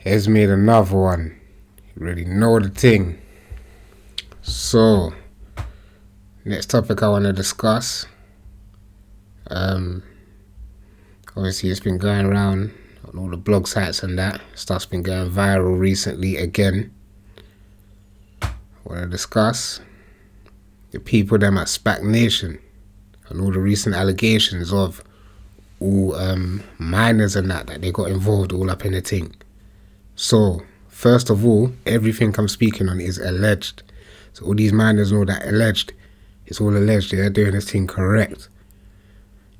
has made another one. You already know the thing. So, next topic I want to discuss. Obviously it's been going around on all the blog sites and that. Stuff's been going viral recently again. I want to discuss the people them at SPAC Nation and all the recent allegations of all minors and that they got involved all up in the thing. So, first of all, everything I'm speaking on is alleged. So all these minors know that alleged. It's all alleged. They're doing this thing correct.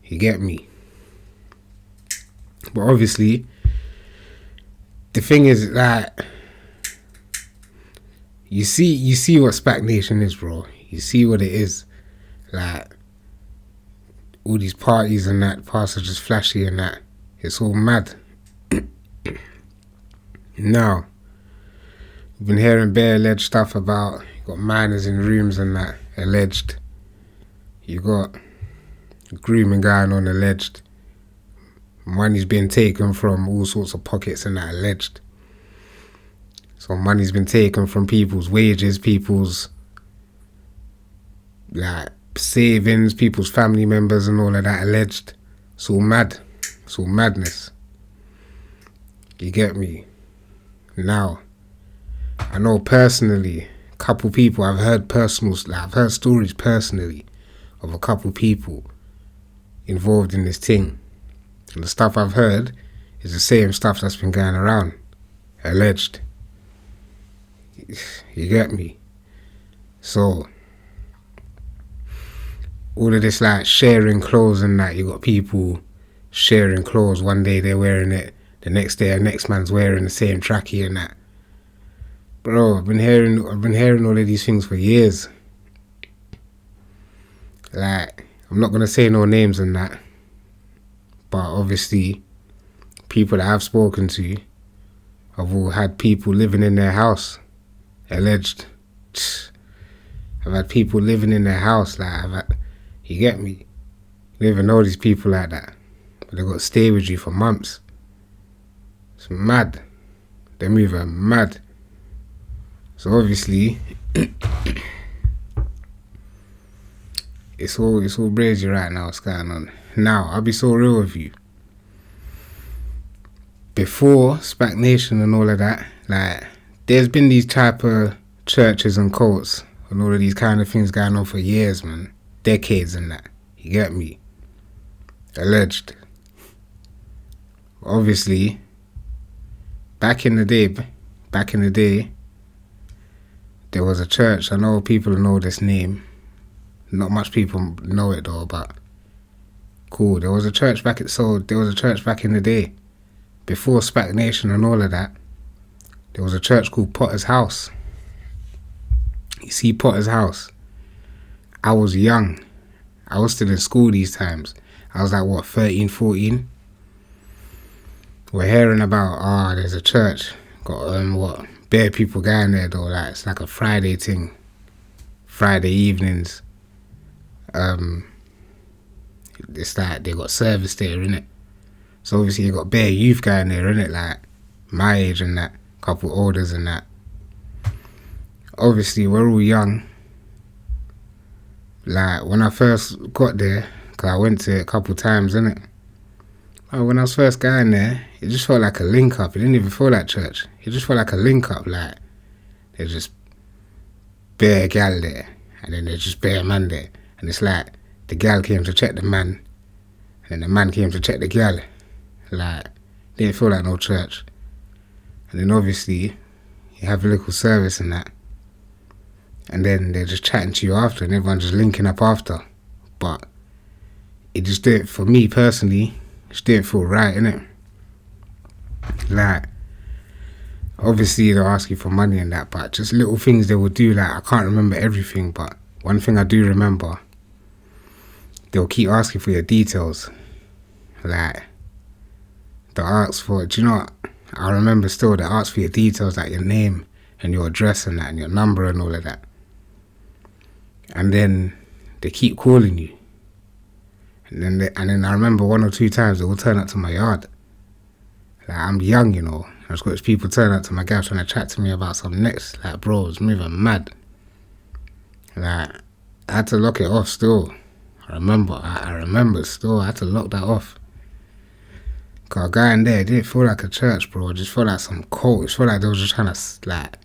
You get me? But obviously, the thing is that you see what SPAC Nation is, bro. You see what it is. Like, all these parties and that, parts are just flashy and that. It's all mad. Now, we've been hearing bare alleged stuff about, you got minors in rooms and that, alleged. You got grooming going on, alleged. Money's been taken from all sorts of pockets and that, alleged. So money's been taken from people's wages, people's like savings, people's family members and all of that, alleged. It's all mad. It's all madness. You get me? Now, I know personally, a couple people, I've heard stories personally of a couple people involved in this thing. And the stuff I've heard is the same stuff that's been going around. Alleged. You get me? So, all of this like sharing clothes and that, you got people sharing clothes. One day they're wearing it, the next day a next man's wearing the same trackie and that. Bro, I've been hearing all of these things for years. Like, I'm not gonna say no names and that. But obviously, people that I've spoken to have all had people living in their house. Alleged. I've had people living in their house. Like, you get me? You don't even know these people like that. But they got to stay with you for months. It's mad. They're moving mad. So obviously, it's all brazy right now. What's going on? Now, I'll be so real with you. Before SPAC Nation and all of that, like, there's been these type of churches and cults and all of these kind of things going on for years, man. Decades and that. You get me? Alleged. Obviously, back in the day, there was a church. I know people know this name. Not much people know it though, but cool. There was a church back in the day, before SPAC Nation and all of that. There was a church called Potter's House. You see Potter's House. I was young. I was still in school these times. I was like, 13, 14? We're hearing about, there's a church. Got, bare people going there though. Like, it's like a Friday thing. Friday evenings. It's like they got service there, innit? So obviously you got bare youth going there, innit? Like, my age and that. Couple orders and that. Obviously, we're all young. Like, when I first got there, because I went to it a couple times, innit? When I was first going there, it just felt like a link-up. It didn't even feel like church. It just felt like a link-up. Like, there's just bare gal there. And then there's just bare man there. And it's like, the gal came to check the man. And then the man came to check the gal. Like, it didn't feel like no church. And then obviously, you have a little service and that. And then they're just chatting to you after, and everyone's just linking up after. But it just didn't, for me personally, it just didn't feel right, innit? Like, obviously they'll ask you for money and that, but just little things they will do. Like, I can't remember everything, but one thing I do remember, they'll keep asking for your details. Like, they'll ask for, do you know what? I remember still, they ask for your details, like your name and your address and that, and your number and all of that. And then they keep calling you. And then I remember 1 or 2 times they will turn up to my yard. Like, I'm young, you know. I just got these people turning up to my gas trying to chat to me about some next. Like, bro, it's moving mad. Like, I had to lock it off still. I remember still, I had to lock that off. Cause a guy in there, it didn't feel like a church, bro. It just felt like some cult. It felt like they was just trying to, like,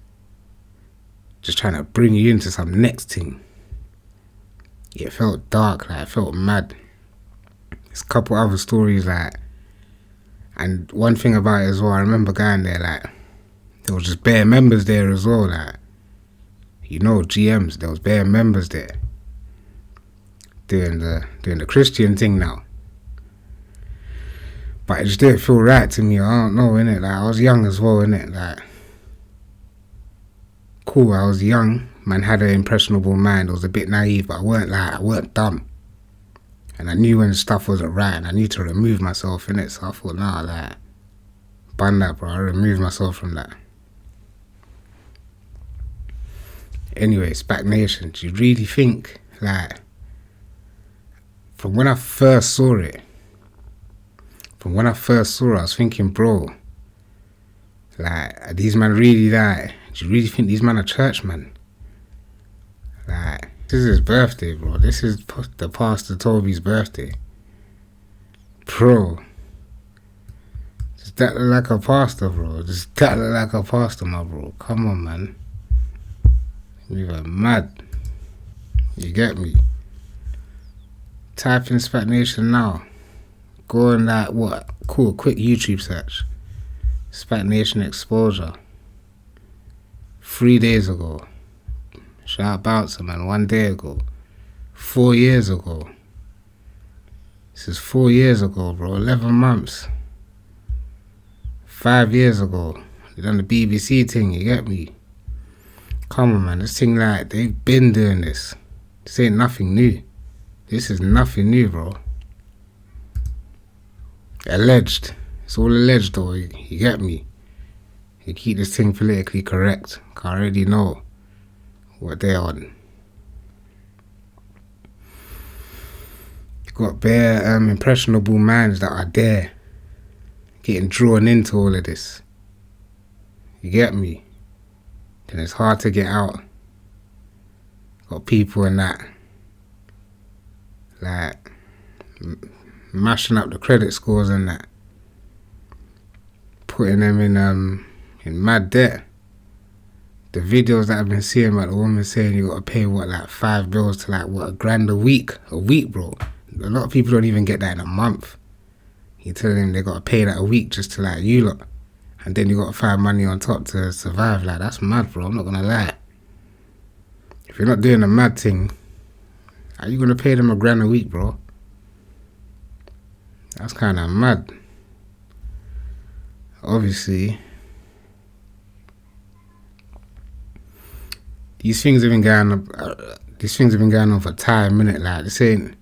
just trying to bring you into some next thing. It felt dark, like, it felt mad. There's a couple other stories, like, and one thing about it as well, I remember going there, like, there was just bare members there as well, like, you know, GMs, there was bare members there. Doing the Christian thing now. But it just didn't feel right to me. I don't know, innit? Like, I was young as well, innit? Like, cool, I was young. Man had an impressionable mind. I was a bit naive, but I weren't dumb. And I knew when stuff wasn't right, and I knew to remove myself, innit? So I thought, nah, like, ban that, bro. I removed myself from that. Anyway, SPAC Nation, do you really think, like, from when I first saw it, I was thinking, bro, like, are these men really, like, do you really think these men are churchmen? Like, this is his birthday, bro. This is the Pastor Toby's birthday. Bro, does that look like a pastor, bro? Does that look like a pastor, my bro? Come on, man. You're mad. You get me? Type in SPAC Nation now. Go on that, what? Cool, quick YouTube search. SPAC Nation exposure. 3 days ago. Shout out Bouncer, man. 1 day ago. 4 years ago. This is 4 years ago, bro. 11 months. 5 years ago. They done the BBC thing, you get me? Come on, man. This thing, like, they've been doing this. This ain't nothing new. This is nothing new, bro. Alleged. It's all alleged, though. You get me? You keep this thing politically correct. I already know what they're on. You got bare impressionable minds that are there, getting drawn into all of this. You get me? Then it's hard to get out. Got people in that, like, mashing up the credit scores and that, putting them in mad debt. The videos that I've been seeing about the woman saying you gotta pay what, like 5 bills to, like, what, $1,000 a week, bro. A lot of people don't even get that in a month. You tell them they gotta pay that a week just to, like, you lot, and then you gotta find money on top to survive. Like, that's mad, bro. I'm not gonna lie. If you're not doing a mad thing, how you gonna pay them $1,000 a week, bro? That's kind of mad. Obviously, these things have been going on for time, innit? Like, this ain't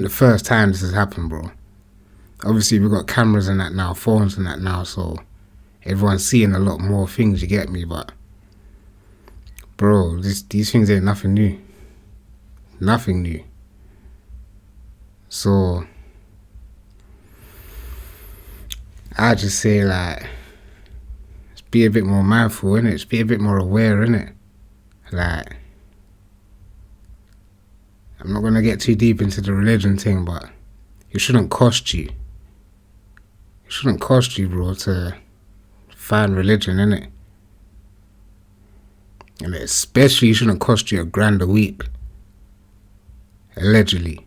the first time this has happened, bro. Obviously, we've got cameras and that now, phones and that now, so everyone's seeing a lot more things, you get me? But, bro, these things ain't nothing new. Nothing new. So, I just say, like, just be a bit more mindful, innit? Just be a bit more aware, innit? Like, I'm not gonna get too deep into the religion thing, but it shouldn't cost you. It shouldn't cost you, bro, to find religion, innit? And it especially shouldn't cost you $1,000 a week. Allegedly.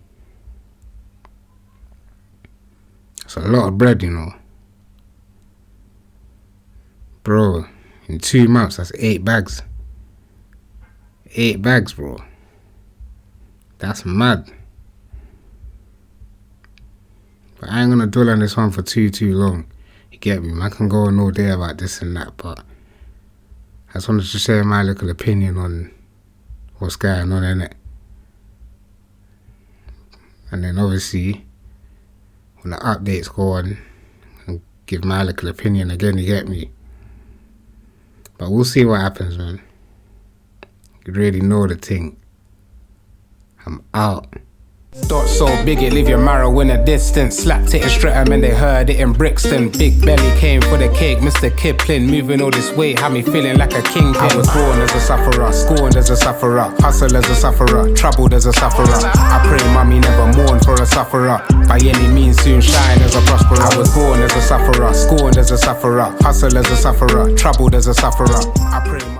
It's a lot of bread, you know. Bro, in 2 months, that's 8 bags. 8 bags, bro. That's mad. But I ain't gonna dwell on this one for too long. You get me? I can go on all day about this and that, but I just wanted to share my little opinion on what's going on, innit? And then obviously, when the updates go on, I'll give my little opinion again, you get me? But we'll see what happens, man. You already know the thing. I'm out. Dot so big it leave your marrow in a distance. Slapped it in Streatham and they heard it in Brixton. Big belly came for the cake, Mr. Kipling. Moving all this weight had me feeling like a kingpin. I was born as a sufferer, scorned as a sufferer, hustle as a sufferer, troubled as a sufferer. I pray mommy never mourn for a sufferer. By any means soon shine as a prosperer. I was born as a sufferer, scorned as a sufferer, hustle as a sufferer, troubled as a sufferer. I pray